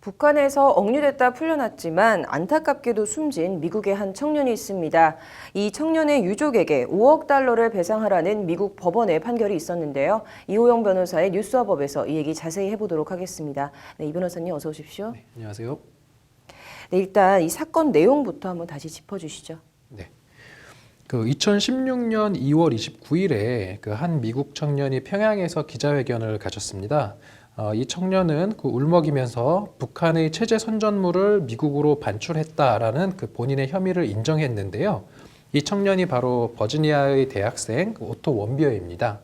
북한에서 억류됐다 풀려났지만 안타깝게도 숨진 미국의 한 청년이 있습니다. 이 청년의 유족에게 5억 달러를 배상하라는 미국 법원의 판결이 있었는데요. 이호영 변호사의 뉴스와법에서 이 얘기 자세히 해보도록 하겠습니다. 네, 이 변호사님 어서 오십시오. 네, 안녕하세요. 네, 일단 이 사건 내용부터 한번 다시 짚어주시죠. 네. 2016년 2월 29일에 한 미국 청년이 평양에서 기자회견을 가졌습니다. 이 청년은 울먹이면서 북한의 체제 선전물을 미국으로 반출했다라는 본인의 혐의를 인정했는데요. 이 청년이 바로 버지니아의 대학생 오토 원비어입니다.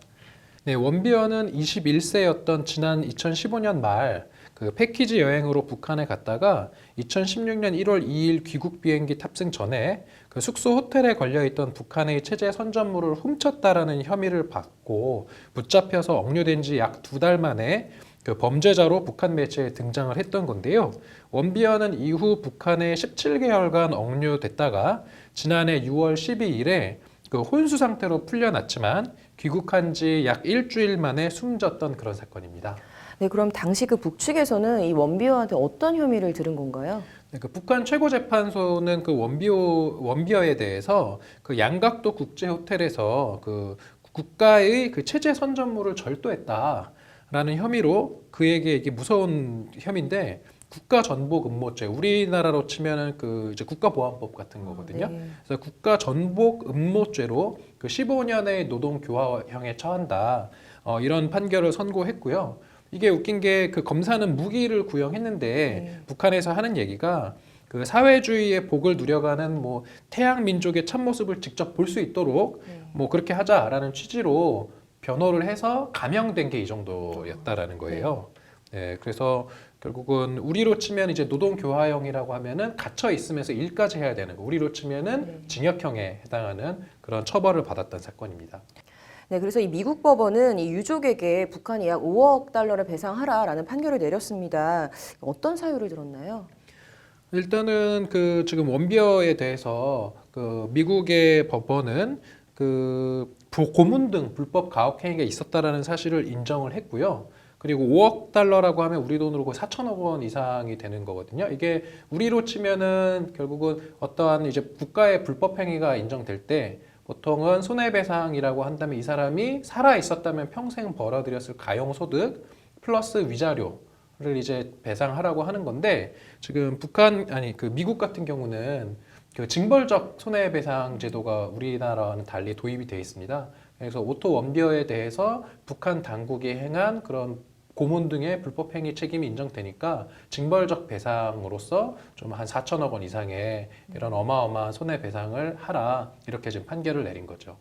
네, 원비어는 21세였던 지난 2015년 말 패키지 여행으로 북한에 갔다가 2016년 1월 2일 귀국 비행기 탑승 전에 숙소 호텔에 걸려있던 북한의 체제 선전물을 훔쳤다라는 혐의를 받고 붙잡혀서 억류된 지 약 2달 만에 범죄자로 북한 매체에 등장을 했던 건데요. 원비어는 이후 북한에 17개월간 억류됐다가 지난해 6월 12일에 혼수 상태로 풀려났지만 귀국한 지 약 일주일 만에 숨졌던 그런 사건입니다. 네, 그럼 당시 그 북측에서는 이 원비어한테 어떤 혐의를 들은 건가요? 네, 북한 최고재판소는 원비어에 대해서 양각도 국제 호텔에서 국가의 체제 선전물을 절도했다라는 혐의로 그에게 이게 무서운 혐의인데 국가 전복 음모죄, 우리나라로 치면은 이제 국가보안법 같은 거거든요. 네. 그래서 국가 전복 음모죄로 15년의 노동 교화형에 처한다. 이런 판결을 선고했고요. 이게 웃긴 게 검사는 무기를 구형했는데 북한에서 하는 얘기가 사회주의의 복을 누려가는 태양 민족의 참모습을 직접 볼 수 있도록 그렇게 하자라는 취지로 변호를 해서 감형된 게 이 정도였다라는 거예요. 네, 그래서 결국은 우리로 치면 이제 노동교화형이라고 하면은 갇혀 있으면서 일까지 해야 되는 거. 우리로 치면은 징역형에 해당하는 그런 처벌을 받았던 사건입니다. 네, 그래서 이 미국 법원은 이 유족에게 북한이 약 5억 달러를 배상하라라는 판결을 내렸습니다. 어떤 사유를 들었나요? 일단은 지금 원비어에 대해서 미국의 법원은 고문 등 불법 가혹 행위가 있었다라는 사실을 인정을 했고요. 그리고 5억 달러라고 하면 우리 돈으로 4천억 원 이상이 되는 거거든요. 이게 우리로 치면은 결국은 어떠한 이제 국가의 불법 행위가 인정될 때 보통은 손해배상이라고 한다면 이 사람이 살아 있었다면 평생 벌어들였을 가용소득 플러스 위자료를 이제 배상하라고 하는 건데 지금 미국 같은 경우는 징벌적 손해배상 제도가 우리나라와는 달리 도입이 되어 있습니다. 그래서 오토 원비어에 대해서 북한 당국이 행한 그런 고문 등의 불법 행위 책임이 인정되니까 징벌적 배상으로서 좀 한 4천억 원 이상의 이런 어마어마한 손해배상을 하라 이렇게 지금 판결을 내린 거죠.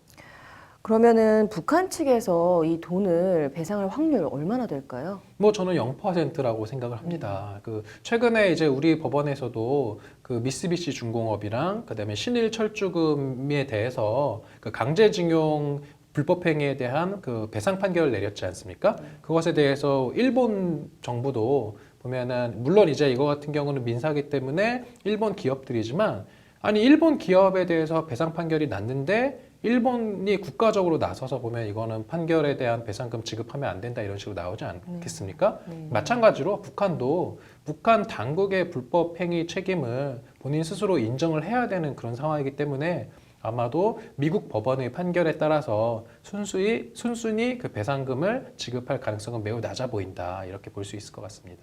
그러면은 북한 측에서 이 돈을 배상할 확률 얼마나 될까요? 저는 0%라고 생각을 합니다. 최근에 이제 우리 법원에서도 미쓰비시 중공업이랑 그다음에 신일 철주금에 대해서 강제징용 불법행위에 대한 배상 판결을 내렸지 않습니까? 그것에 대해서 일본 정부도 보면은 물론 이제 이거 같은 경우는 민사기 때문에 일본 기업들이지만 아니 일본 기업에 대해서 배상 판결이 났는데 일본이 국가적으로 나서서 보면 이거는 판결에 대한 배상금 지급하면 안 된다 이런 식으로 나오지 않겠습니까? 마찬가지로 북한도 북한 당국의 불법 행위 책임을 본인 스스로 인정을 해야 되는 그런 상황이기 때문에 아마도 미국 법원의 판결에 따라서 순순히 배상금을 지급할 가능성은 매우 낮아 보인다 이렇게 볼 수 있을 것 같습니다.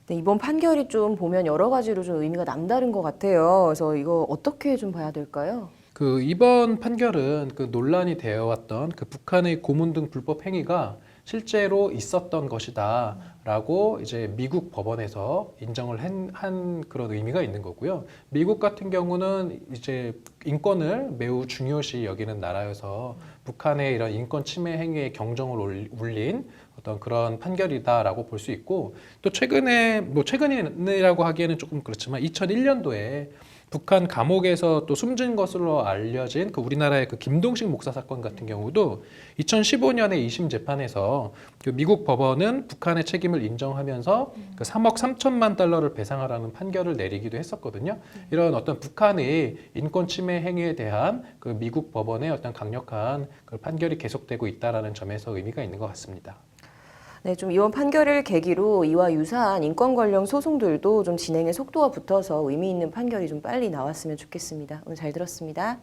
네, 이번 판결이 좀 보면 여러 가지로 좀 의미가 남다른 것 같아요. 그래서 이거 어떻게 좀 봐야 될까요? 이번 판결은 논란이 되어 왔던 북한의 고문 등 불법 행위가 실제로 있었던 것이다라고 이제 미국 법원에서 인정을 한 그런 의미가 있는 거고요. 미국 같은 경우는 이제 인권을 매우 중요시 여기는 나라여서 북한의 이런 인권 침해 행위에 경종을 울린 어떤 그런 판결이다라고 볼 수 있고 또 최근이라고 하기에는 조금 그렇지만 2001년도에 북한 감옥에서 또 숨진 것으로 알려진 우리나라의 김동식 목사 사건 같은 경우도 2015년에 2심 재판에서 미국 법원은 북한의 책임을 인정하면서 3억 3천만 달러를 배상하라는 판결을 내리기도 했었거든요. 이런 어떤 북한의 인권 침해 행위에 대한 미국 법원의 어떤 강력한 판결이 계속되고 있다라는 점에서 의미가 있는 것 같습니다. 네, 좀 이번 판결을 계기로 이와 유사한 인권 관련 소송들도 좀 진행의 속도가 붙어서 의미 있는 판결이 좀 빨리 나왔으면 좋겠습니다. 오늘 잘 들었습니다.